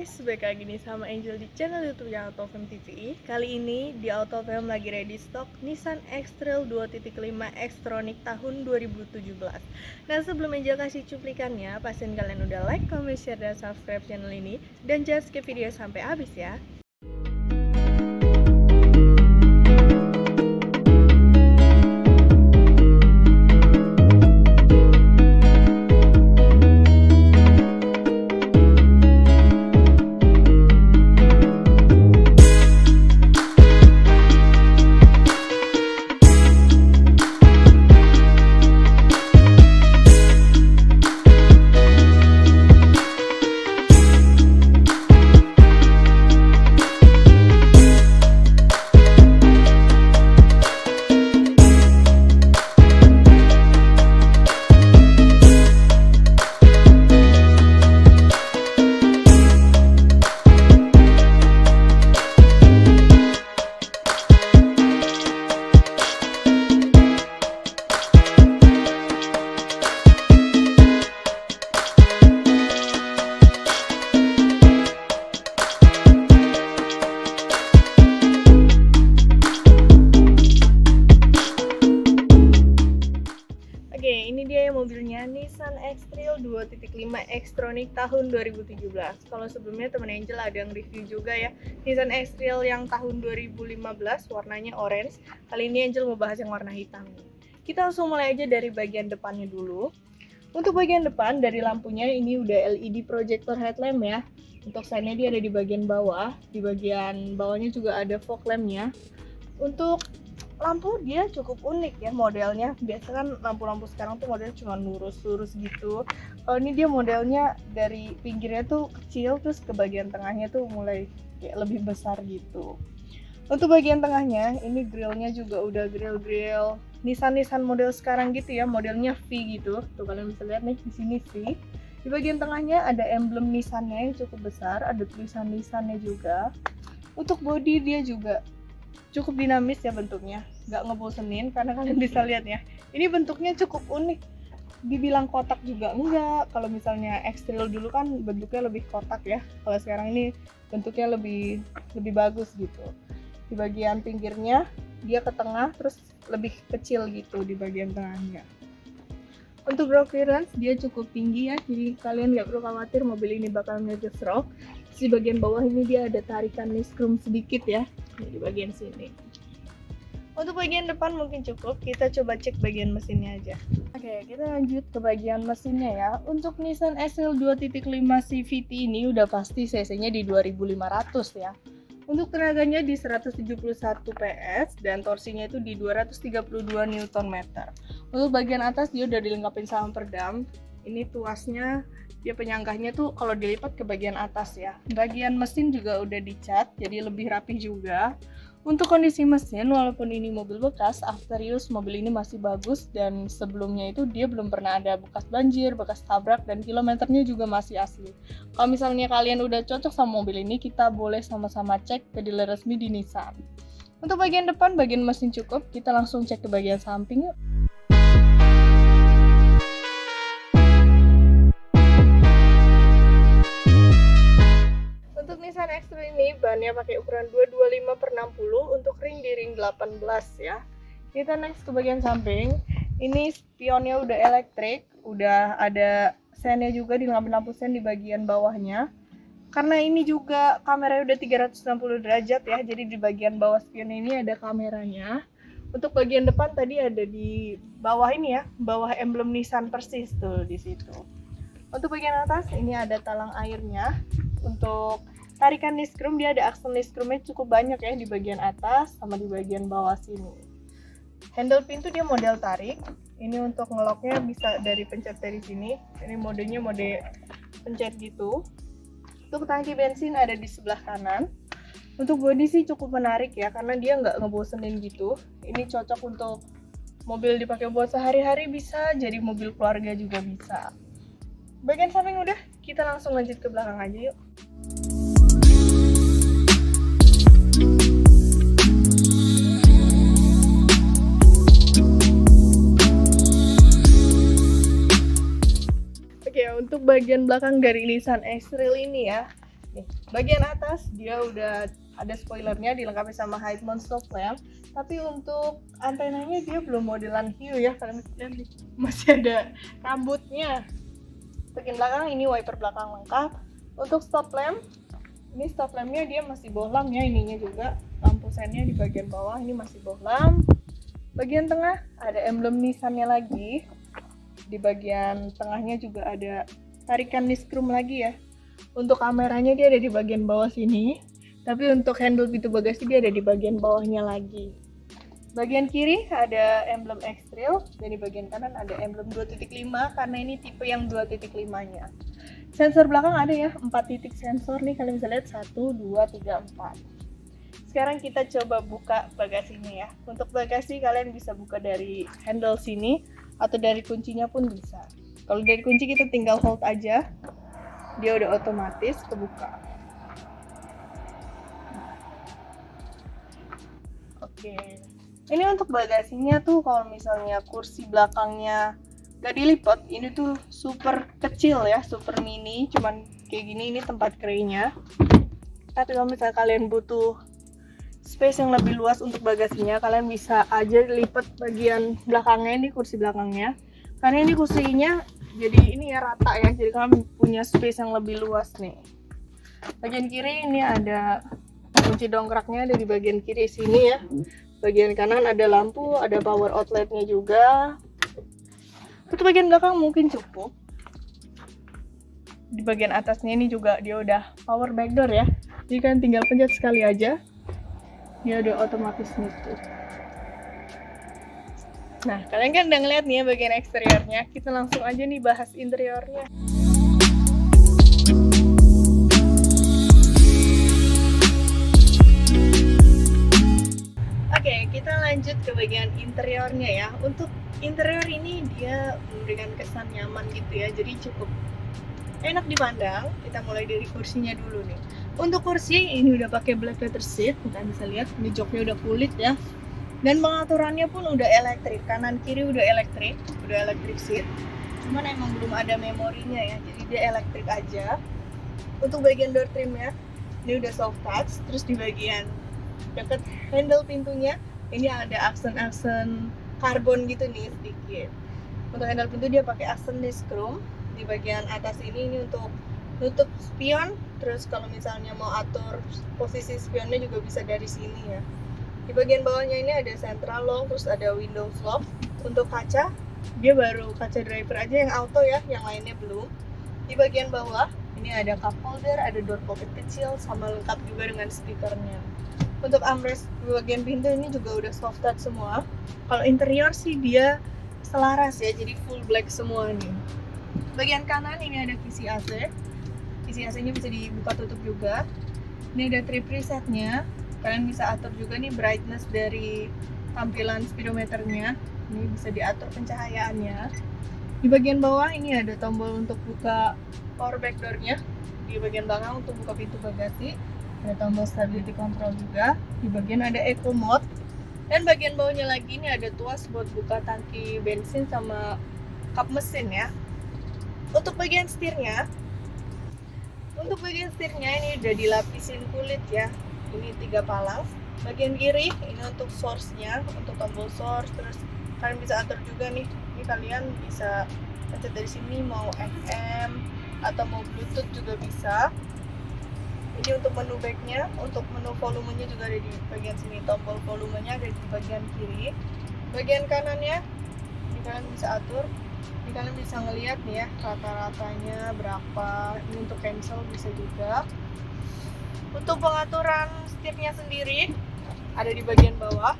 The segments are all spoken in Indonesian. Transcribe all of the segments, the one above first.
guys, balik lagi nih sama Angel di channel YouTube yang Autofam TV. Kali ini di Autofam lagi ready stock Nissan X-Trail 2.5 Xtronic tahun 2017. Nah, sebelum Angel kasih cuplikannya, pastiin kalian udah like, comment, share, dan subscribe channel ini. Dan jangan skip video sampai habis ya. Ini dia mobilnya Nissan X-Trail 2.5 Xtronic tahun 2017. Kalau sebelumnya teman Angel ada yang review juga ya, Nissan X-Trail yang tahun 2015 warnanya orange. Kali ini Angel mau bahas yang warna hitam. Kita langsung mulai aja dari bagian depannya dulu. Untuk bagian depan dari lampunya ini udah LED projector headlamp ya. Untuk sign-nya dia ada di bagian bawah. Di bagian bawahnya juga ada fog lamp-nya. Untuk lampu dia cukup unik ya modelnya. Biasa kan lampu-lampu sekarang tuh modelnya cuma lurus-lurus gitu. Kalau ini dia modelnya dari pinggirnya tuh kecil, terus ke bagian tengahnya tuh mulai kayak lebih besar gitu. Untuk bagian tengahnya ini grillnya juga udah grill Nissan model sekarang gitu ya, modelnya V gitu. Tuh kalian bisa lihat nih di sini V. Di bagian tengahnya ada emblem Nissan-nya yang cukup besar, ada tulisan Nissan-nya juga. Untuk bodi dia juga cukup dinamis ya bentuknya, nggak ngebosenin karena kalian bisa lihat ya, ini bentuknya cukup unik. Dibilang kotak juga enggak, kalau misalnya X-Trail dulu kan bentuknya lebih kotak ya, kalau sekarang ini bentuknya lebih bagus gitu. Di bagian pinggirnya dia ke tengah, terus lebih kecil gitu di bagian tengahnya. Untuk ground clearance dia cukup tinggi ya, jadi kalian nggak perlu khawatir mobil ini bakal ngegejrok. Di bagian bawah ini dia ada tarikan niskrum sedikit ya, di bagian sini. Untuk bagian depan mungkin cukup, kita coba cek bagian mesinnya aja. Oke, kita lanjut ke bagian mesinnya ya. Untuk Nissan X-Trail 2.5 CVT ini udah pasti cc-nya di 2500 ya. Untuk tenaganya di 171 PS dan torsinya itu di 232 Nm. Untuk bagian atas dia udah dilengkapi sama perdam. Ini tuasnya, dia penyanggahnya tuh kalau dilipat ke bagian atas ya. Bagian mesin juga udah dicat, jadi lebih rapi juga. Untuk kondisi mesin, walaupun ini mobil bekas, after use mobil ini masih bagus. Dan sebelumnya itu dia belum pernah ada bekas banjir, bekas tabrak, dan kilometernya juga masih asli. Kalau misalnya kalian udah cocok sama mobil ini, kita boleh sama-sama cek ke dealer resmi di Nissan. Untuk bagian depan, bagian mesin cukup, kita langsung cek ke bagian samping yuk. Nissan X-Trail ini bannya pakai ukuran 225/60 untuk ring di ring 18 ya. Kita next ke bagian samping. Ini spionnya udah elektrik, udah ada sennya juga di lampu sen di bagian bawahnya. Karena ini juga kameranya udah 360 derajat ya, jadi di bagian bawah spion ini ada kameranya. Untuk bagian depan tadi ada di bawah ini ya, bawah emblem Nissan persis tuh di situ. Untuk bagian atas ini ada talang airnya. Untuk tarikan niskrum dia ada aksel niskrumnya cukup banyak ya di bagian atas sama di bagian bawah sini. Handle pintu dia model tarik. Ini untuk ngeloknya bisa dari pencet dari sini. Ini modenya mode pencet gitu. Untuk tangki bensin ada di sebelah kanan. Untuk bodi sih cukup menarik ya karena dia nggak ngebosenin gitu. Ini cocok untuk mobil dipakai buat sehari-hari bisa, jadi mobil keluarga juga bisa. Bagian samping udah, kita langsung lanjut ke belakang aja yuk. Untuk bagian belakang dari Nissan X-Trail ini ya, Nih, bagian atas dia udah ada spoilernya, dilengkapi sama high mount stop lamp. Tapi untuk antenanya dia belum modelan hiu ya, kalian lihat nih, masih ada rambutnya. Bagian belakang ini wiper belakang lengkap. Untuk stop lamp, ini stop lampnya dia masih bohlam ya, ininya juga lampu sennya di bagian bawah ini masih bohlam. Bagian tengah ada emblem Nissan-nya lagi. Di bagian tengahnya juga ada tarikan niskrum lagi ya. Untuk kameranya dia ada di bagian bawah sini, tapi untuk handle pintu bagasi dia ada di bagian bawahnya lagi. Bagian kiri ada emblem X-Trail, dan di bagian kanan ada emblem 2.5 karena ini tipe yang 2.5-nya. Sensor belakang ada ya, 4 titik sensor nih, kalian bisa lihat 1, 2, 3, 4. Sekarang kita coba buka bagasinya ya. Untuk bagasi kalian bisa buka dari handle sini atau dari kuncinya pun bisa. Kalau dari kunci kita tinggal hold aja, dia udah otomatis kebuka. Oke. Ini untuk bagasinya tuh kalau misalnya kursi belakangnya gak dilipat, ini tuh super kecil ya, super mini, cuman kayak gini, ini tempat kerainya. Tapi kalau misalnya kalian butuh space yang lebih luas untuk bagasinya, kalian bisa aja lipat bagian belakangnya, ini kursi belakangnya. Karena ini kursinya jadi ini ya rata ya, jadi kalian punya space yang lebih luas nih. Bagian kiri ini ada kunci dongkraknya, ada di bagian kiri sini ya. Bagian kanan ada lampu, ada power outletnya juga. Untuk bagian belakang mungkin cukup. Di bagian atasnya ini juga dia udah power back door ya. Jadi kan tinggal pencet sekali aja, dia udah otomatis nutup. Nah, kalian kan udah ngeliat nih ya bagian eksteriornya. Kita langsung aja nih bahas interiornya. Oke, kita lanjut ke bagian interiornya ya. Untuk interior ini dia memberikan kesan nyaman gitu ya, jadi cukup enak dipandang. Kita mulai dari kursinya dulu nih. Untuk kursi ini udah pakai black leather seat, kalian bisa lihat ini joknya udah kulit ya. Dan pengaturannya pun udah elektrik, kanan kiri udah elektrik seat. Cuman emang belum ada memorinya ya, jadi dia elektrik aja. Untuk bagian door trimnya ini udah soft touch, terus di bagian dekat handle pintunya ini ada aksen-aksen karbon gitu nih sedikit. Untuk handle pintu dia pakai aksen niskrum. Di bagian atas ini untuk nutup spion, terus kalau misalnya mau atur posisi spionnya juga bisa dari sini ya. Di bagian bawahnya ini ada central lock, terus ada window flop. Untuk kaca dia baru kaca driver aja yang auto ya, yang lainnya belum. Di bagian bawah ini ada cup holder, ada door pocket kecil, sama lengkap juga dengan speakernya. Untuk armrest di bagian pintu ini juga udah soft touch semua. Kalau interior sih dia selaras ya, jadi full black semua nih. Bagian kanan ini ada kisi AC. Kisi AC-nya bisa dibuka tutup juga. Ini ada trip presetnya. Kalian bisa atur juga nih brightness dari tampilan speedometernya. Ini bisa diatur pencahayaannya. Di bagian bawah ini ada tombol untuk buka power back door-nya. Di bagian belakang untuk buka pintu bagasi. Ada tombol stability control juga. Di bagian ada eco mode. Dan bagian bawahnya lagi ini ada tuas buat buka tangki bensin sama kap mesin ya. Untuk bagian setirnya ini udah dilapisin kulit ya. Ini 3 palang. Bagian kiri ini untuk source-nya, untuk tombol source. Terus kalian bisa atur juga nih. Ini kalian bisa pencet dari sini mau FM atau mau Bluetooth juga bisa. Ini untuk menu back-nya, untuk menu volumenya juga ada di bagian sini. Tombol volumenya ada di bagian kiri. Bagian kanannya ini kalian bisa atur. Ini kalian bisa ngelihat nih ya rata-ratanya berapa. Ini untuk cancel bisa juga. Untuk pengaturan setirnya sendiri ada di bagian bawah.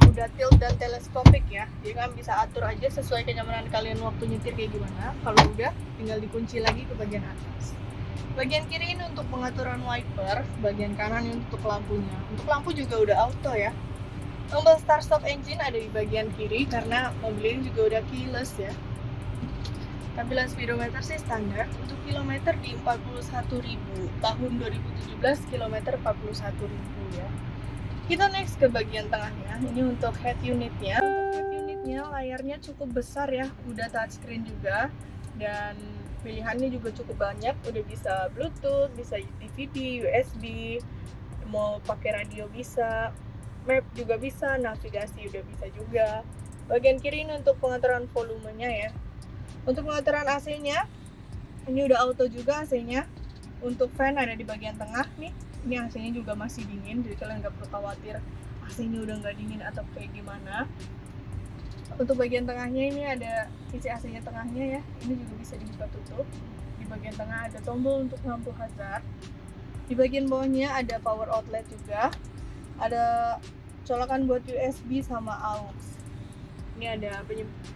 Udah tilt dan teleskopik ya. Jadi kalian bisa atur aja sesuai kenyamanan kalian waktu nyetir kayak gimana. Kalau udah tinggal dikunci lagi ke bagian atas. Bagian kiri ini untuk pengaturan wiper, bagian kanan ini untuk lampunya. Untuk lampu juga udah auto ya. Tombol start stop engine ada di bagian kiri karena mobil ini juga udah keyless ya. Tampilan speedometer sih standar. Untuk kilometer di 41.000. Tahun 2017 kilometer 41.000 ya. Kita next ke bagian tengahnya. Ini untuk head unitnya. Untuk head unitnya layarnya cukup besar ya. Udah touchscreen juga. Dan pilihannya juga cukup banyak, udah bisa Bluetooth, bisa DVD, USB, mau pakai radio bisa, map juga bisa, navigasi udah bisa juga. Bagian kiri ini untuk pengaturan volumenya ya. Untuk pengaturan AC-nya, ini udah auto juga AC-nya. Untuk fan ada di bagian tengah nih. Ini AC-nya juga masih dingin, jadi kalian nggak perlu khawatir AC-nya udah nggak dingin atau kayak gimana. Untuk bagian tengahnya ini ada isi AC-nya tengahnya ya. Ini juga bisa dibuka tutup. Di bagian tengah ada tombol untuk lampu hazard. Di bagian bawahnya ada power outlet juga. Ada colokan buat USB sama aux. Ini ada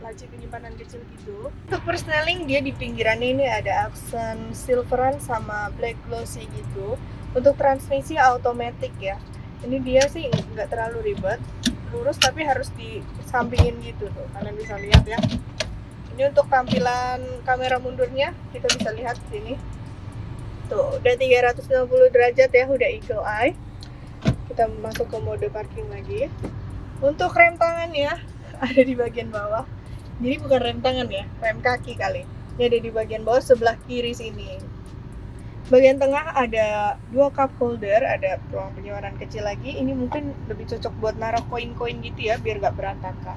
laci penyimpanan kecil gitu. Untuk persneling dia di pinggirannya ini ada aksen silveran sama black glossy gitu. Untuk transmisi automatic ya. Ini dia sih nggak terlalu ribet, lurus tapi harus disampingin gitu tuh. Kalian bisa lihat ya. Ini untuk tampilan kamera mundurnya kita bisa lihat di sini. Tuh udah 360 derajat ya, udah eagle eye. Kita masuk ke mode parking lagi. Untuk rem tangannya ada di bagian bawah. Jadi bukan rem tangan ya, rem kaki kali. Ini ada di bagian bawah sebelah kiri sini. Bagian tengah ada 2 cup holder, ada ruang penyimpanan kecil lagi. Ini mungkin lebih cocok buat naruh koin-koin gitu ya, biar gak berantakan.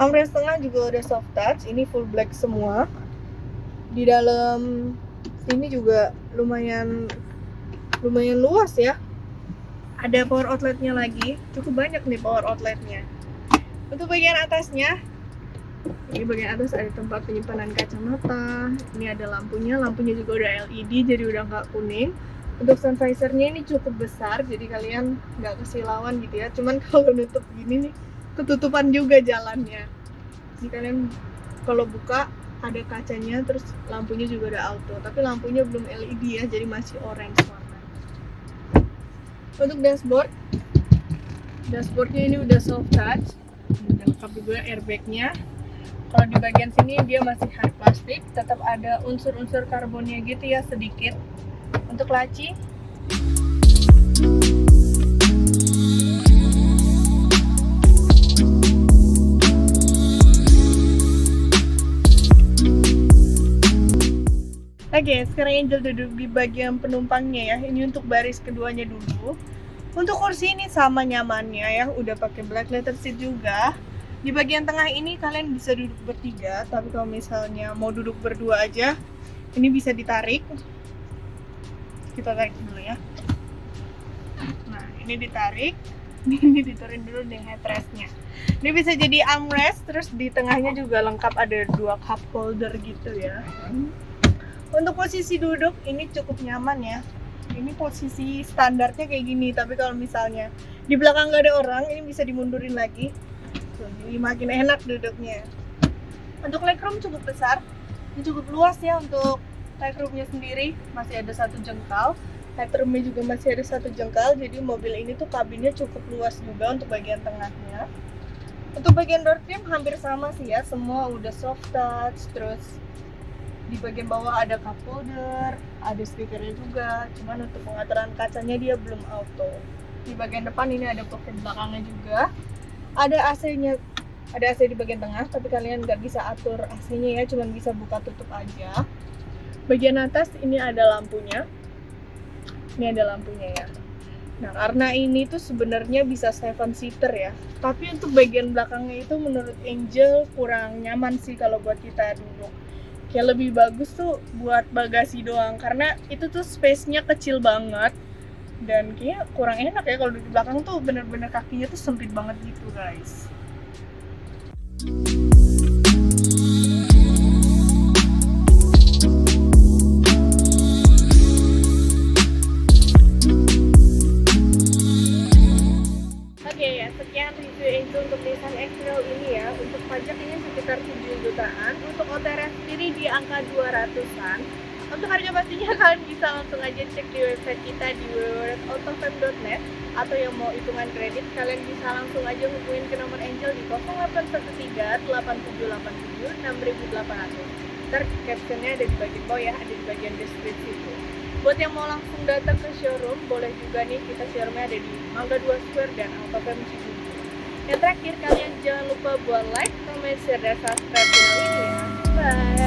Armrest tengah juga udah soft touch, ini full black semua. Di dalam sini juga lumayan luas ya. Ada power outletnya lagi, cukup banyak nih power outletnya. Untuk bagian atasnya, ini bagian atas ada tempat penyimpanan kacamata. Ini ada lampunya juga udah LED, jadi udah nggak kuning. Untuk sun visornya ini cukup besar, jadi kalian nggak kesilauan gitu ya. Cuman kalau nutup gini nih, ketutupan juga jalannya. Jadi kalian kalau buka ada kacanya, terus lampunya juga udah auto. Tapi lampunya belum LED ya, jadi masih orange warna. Untuk dashboardnya ini udah soft touch. Udah lengkap juga airbagnya. Kalau di bagian sini dia masih hard plastik, tetap ada unsur-unsur karbonnya gitu ya sedikit. Untuk laci, oke, sekarang Angel duduk di bagian penumpangnya ya. Ini untuk baris keduanya dulu. Untuk kursi ini sama nyamannya ya, udah pakai black leather seat juga. Di bagian tengah ini kalian bisa duduk bertiga, tapi kalau misalnya mau duduk berdua aja, ini bisa ditarik. Kita tarik dulu ya. Nah, ini ditarik. Ini diturunin dulu nih headrestnya. Ini bisa jadi armrest, terus di tengahnya juga lengkap ada 2 cup holder gitu ya. Untuk posisi duduk ini cukup nyaman ya. Ini posisi standarnya kayak gini, tapi kalau misalnya di belakang nggak ada orang, ini bisa dimundurin lagi. Tuh, jadi makin enak duduknya. Untuk legroom cukup besar, ini cukup luas ya. Untuk legroomnya sendiri masih ada 1 jengkal, headroomnya juga masih ada 1 jengkal. Jadi mobil ini tuh kabinnya cukup luas juga untuk bagian tengahnya. Untuk bagian door trim hampir sama sih ya, semua udah soft touch. Terus di bagian bawah ada cup holder, ada speakernya juga. Cuman untuk pengaturan kacanya dia belum auto. Di bagian depan ini ada pocket belakangnya juga. Ada AC-nya, ada AC di bagian tengah, tapi kalian nggak bisa atur AC-nya ya, cuman bisa buka tutup aja. Bagian atas ini ada lampunya. Ini ada lampunya ya. Nah, karena ini tuh sebenarnya bisa 7 seater ya. Tapi untuk bagian belakangnya itu menurut Angel kurang nyaman sih kalau buat kita duduk. Kayak lebih bagus tuh buat bagasi doang, karena itu tuh space-nya kecil banget. Dan kayaknya kurang enak ya kalau di belakang tuh bener-bener kakinya tuh sempit banget gitu guys. Oke ya, sekian review Angel untuk Nissan X-Trail ini ya. Untuk pajaknya sekitar 7 jutaan, untuk OTR sendiri di angka 200-an. Untuk harga pastinya kalian bisa langsung aja cek di website kita di www.autofam.net, atau yang mau hitungan kredit kalian bisa langsung aja hubungin ke nomor Angel di 0813 8787 6800. Ntar captionnya ada di bagian bawah ya, ada di bagian deskripsi itu. Buat yang mau langsung datang ke showroom, boleh juga nih, kita showroomnya ada di Mangga 2 Square dan Autofam Cibubur. Yang terakhir, kalian jangan lupa buat like, comment, share, dan subscribe channel ini ya. Bye!